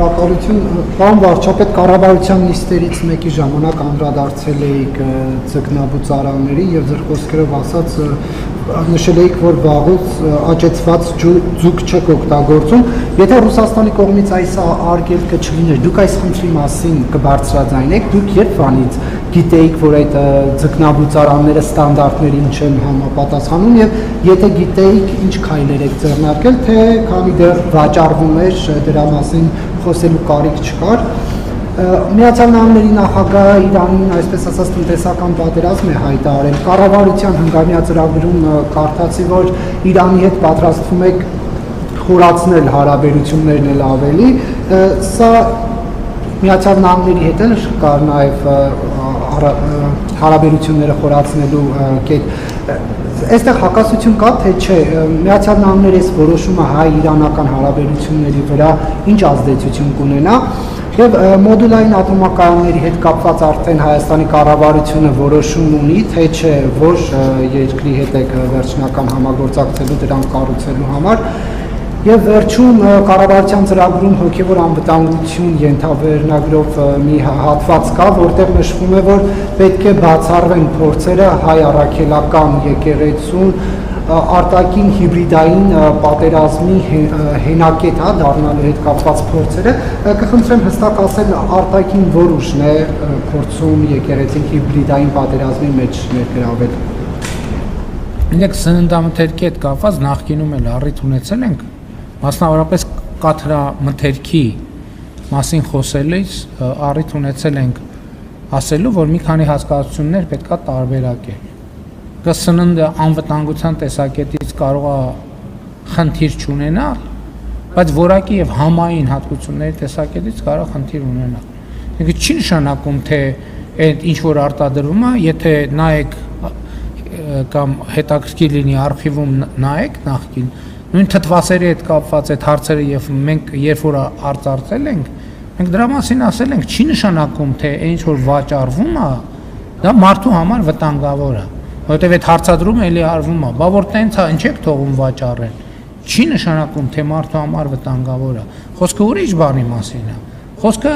շնորհակալություն, պարոն վարչապետ, կառավարության նիստերից մեկի ժամանակ անդրադարձել էիք ձկնաբուծարաններին եւ ձեր խոսքերով ասած նշել էիք, որ վաղուց աճեցված ձուկ չեք օգտագործում։ Եթե Ռուսաստանի կողմից այս արգելքը չլիներ, դուք այս խնդրի մասին կբարձրաձայնեք, դուք երբ վանից գիտեիք, որ այդ ձկնաբուծարանները ստանդարտներին չեն համապատասխանում եւ եթե գիտեիք, ինչ քայլեր եք ձեռնարկել, թե քանի դեռ վաճառվում էր, դրա մասին խոսելու կարիք չկար։ Միացյալ Նահանգների նախագահը Իրանին, այսպես ասած, տնտեսական պատերազմ է հայտարարել։ Կառավարության հնգամյա ծրագրում կարդացի, որ Իրանի հետ պատրաստվում եք խորացնել հարաբերություններն էլ ավելի։ Սա Միացյալ Նահանգների հետ էլ կար նաև հարաբերությունները խորացնելու կետ։ Այստեղ հակասություն կա, թե չէ, Միացյալ Նահանգների այս որոշումը հայ-իրանական հարաբերությունների վրա ինչ ազդեցություն կունենա։ Եվ մոդուլային ատոմակայանների հետ կապված արդեն Հայաստանի կառավարությունը որոշում ունի, թե չէ որ երկրի հետ եք վերջնական համագործակցելու դրանք կառուցելու համար։ Եվ վերջում կառավարության ծրագրում հոգևոր անվտանգություն ենթավերնագրով մի հատված կա, որտեղ նշվում է, որ պետք է բացառվեն փորձերը հայ առաքելական եկեղեցուն արտաքին հիբրիդային պատերազմի հենակետ դառնալու հետ կապված փորձերը, կխնդրեմ հստակ ասել արտաքին որ ուժն է փորձում եկեղեցին հիբրիդային պատերազմի մեջ ներգրավել։ Մենք սննդամթերքի հետ կապված նախկինում էլ առիթ ունեցել ենք, մասնավորապես կաթրամթերքի մասին խոսելիս առիթ ունեցել ենք ասելու, որ մի քանի հասկացություններ պետք է տարբերակել։ Սննդը անվտանգության տեսակետից կարող է խնդիր չունենալ, բայց որակի եւ համային հատկությունների տեսակետից կարող է խնդիր ունենալ։ Ինքը չի նշանակում, թե այդ ինչ որ արտադրվում է, եթե նայեք կամ հետաքրքիր լինի արխիվում նայեք նախքին, նույն թթվասերի հետ կապված այդ հարցերը եւ մենք երբ որ արծարծել ենք, մենք դրա մասին ասել ենք, չի նշանակում, թե ինչ որ վաճառվում է, դա մարդու համար վտանգավոր է։ Որտեւ այդ հարցադրումը էլի արվում է, բա որ տենց է, ինչ եք թողում վաճառել։ Չի նշանակում, թե մարդու համար վտանգավոր է։ Խոսքը ուրիշ բանի մասին է։ Խոսքը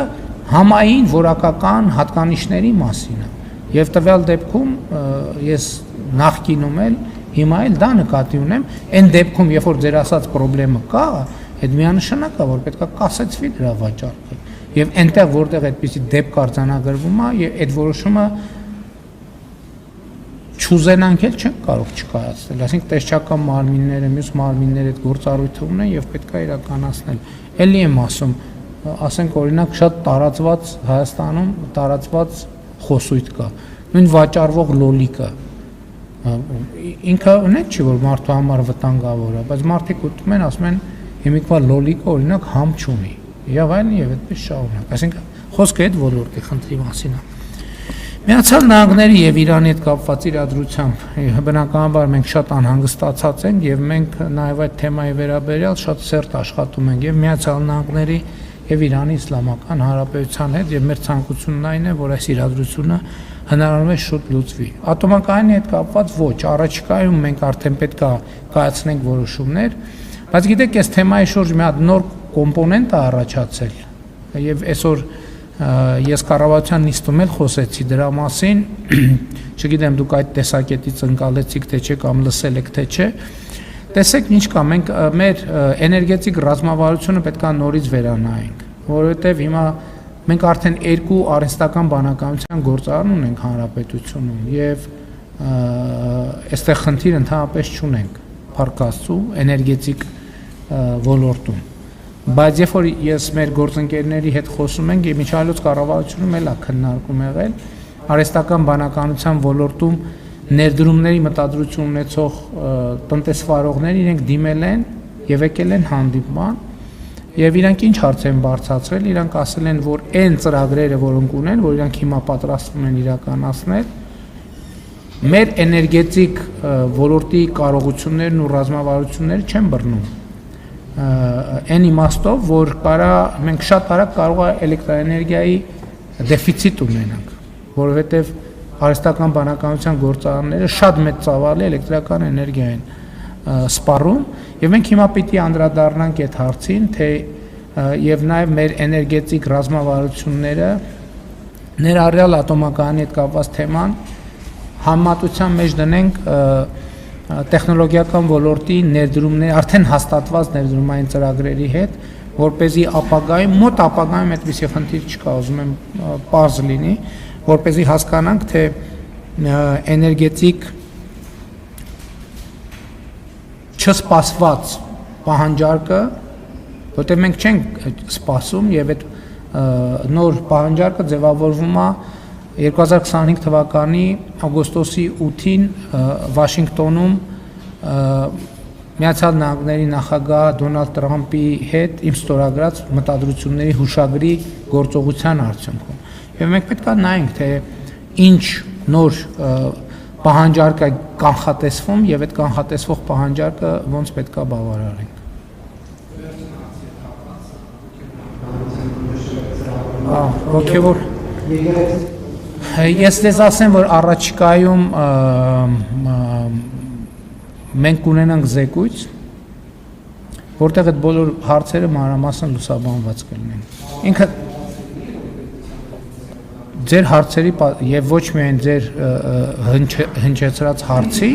համային որակական հատկանիշների մասին է։ Եվ տվյալ դեպքում ես նախկինում էլ հիմա էլ դա նկատի ունեմ, այն դեպքում, երբ որ ձեր ասած խնդրեմը կա, այդ միանշանակ է, որ պետք է կասեցվի դրա վաճառքը։ Եվ այնտեղ, որտեղ այդպիսի դեպք արձանագրվում է, եւ այդ որոշումը չուզենանք էլ չենք կարող չկայացնել, այսինքն տեսչական մարմինները, մյուս մարմինները այդ գործառույթը ունեն եւ պետք է իրականացնել։ Էլի եմ ասում, ասենք օրինակ շատ տարածված Հայաստանում տարածված խոսույթ կա, նույն վաճառվող լոլիկը, ինքը ունենք չի որ մարդու համար վտանգավոր է, բայց մարդիկ ուտում են, ասում են հիմիկվա լոլիկը օրինակ համ չունի, եւ այլն եւ այդպես շարունակ, այսինքն խոսքը այդ ոլորտի խնդրի մասին է։ Միացյալ Նահանգների եւ Իրանի հետ կապված իրադրությամբ բնականաբար մենք շատ անհանգստացած ենք եւ մենք նաեւ այդ թեմայի վերաբերյալ շատ սերտ աշխատում ենք եւ Միացյալ Նահանգների եւ Իրանի Իսլամական Հանրապետության հետ եւ մեր ցանկությունն այն է, որ այս իրադրությունը հնարավորինս շուտ լուծվի։ Ատոմակայանի հետ կապված ոչ, առաջիկայում մենք արդեն պետք է կայացնենք որոշումներ, բայց գիտեք, այս թեմայի շուրջ մի հատ նոր կոմպոնենտ է առաջացել եւ այսօր ես կառավարության նիստում էլ խոսեցի դրա մասին, չգիտեմ դուք այդ տեսակետից ընկալեցիք թե չէ կամ լսել եք թե չէ, տեսեք ինչ կա, մենք մեր էներգետիկ ռազմավարությունը պետք է նորից վերանայենք, որովհետև հիմա մենք արդեն երկու արհեստական բանականության գործարան ունենք հանրապետությունում եւ այստեղ խնդիր ընդհանրապես չունենք փառք Աստծո էներգետիկ ոլորտում։ Բայց երբ որ ես մեր գործընկերների հետ խոսում ենք, միջազգայինոց կառավարությունում էլ է քննարկում եղել արհեստական բանականության ոլորտում ներդրումների մտադրություն ունեցող տնտեսվարողներ իրենք դիմել են եւ եկել են հանդիպման եւ իրանք ինչ հարց են բարձրացրել, իրանք ասել են, որ այն ծրագրերը, որոնք ունեն, որ իրանք հիմա պատրաստվում են իրականացնել, մեր էներգետիկ ոլորտի կարողություններն ու ռազմավարությունները չեն բռնում։ Այն իմաստով, որ մենք շատ արագ կարող է էլեկտրաէներգիայի դեֆիցիտ ունենանք, որովհետև արհեստական բանականության գործարանները շատ մեծ ծավալի էլեկտրական էներգիա են սպառում, եւ մենք հիմա պիտի անդրադառնանք այդ հարցին, թե եւ նաեւ մեր էներգետիկ ռազմավարությունները ներառյալ ատոմակայանի հետ կապված թեման համատության մեջ դնենք տեխնոլոգիական ոլորտի ներդրումներ, արդեն հաստատված ներդրումային ծրագրերի հետ, որպեսզի ապագայում, մոտ ապագայում այդպիսի խնդիր չկա, ուզում եմ պարզ լինի, որպեսզի հասկանանք, թե էներգետիկ չսպասված պահանջարկը, որտեղ մենք չենք սպասում եւ այդ նոր պահանջարկը ձևավորվում է 2025 թվականի օգոստոսի 8-ին Վաշինգտոնում Միացյալ Նահանգների նախագահ Դոնալդ Տրամփի հետ իմ ստորագրած մտադրությունների հուշագրի գործողության արդյունքում։ Եվ մենք պետք է նայենք, թե ինչ նոր պահանջարկ է կանխատեսվում եւ այդ կանխատեսվող պահանջարկը ոնց պետք է բավարարենք։ Ոգևոր Ես դες ասեմ, որ առաջիկայում մենք կունենանք զեկույց, որտեղ այդ բոլոր հարցերը մանրամասն լուսաբանված կլինեն։ Ինքը ձեր հարցերի եւ ոչ միայն ձեր հնչեցրած հարցի,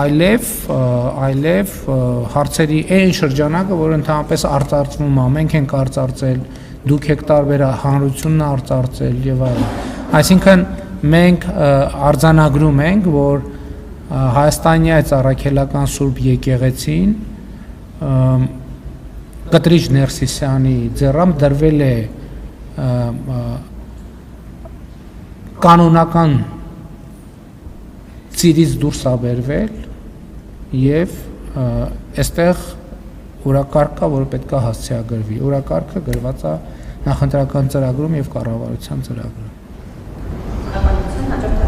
այլև հարցերի այն շրջանակը, որ ընդհանրապես արծարծվում է, մենք ենք արծարծել, դուք եք տարբեր հանրությունն արծարծել եւ այլն։ Այսինքն մենք արձանագրում ենք, որ Հայաստանի այս առաքելական Սուրբ եկեղեցին Կտրիչ Ներսիսյանի ձեռամբ դրվել է կանոնական ծիրից դուրս աբերվել եւ այստեղ օրակարգ կա, որը պետք է հասցեագրվի։ Օրակարգը գրված է նախընտրական ծրագրում եւ կառավարության ծրագրում։ Կառավարության հաջորդ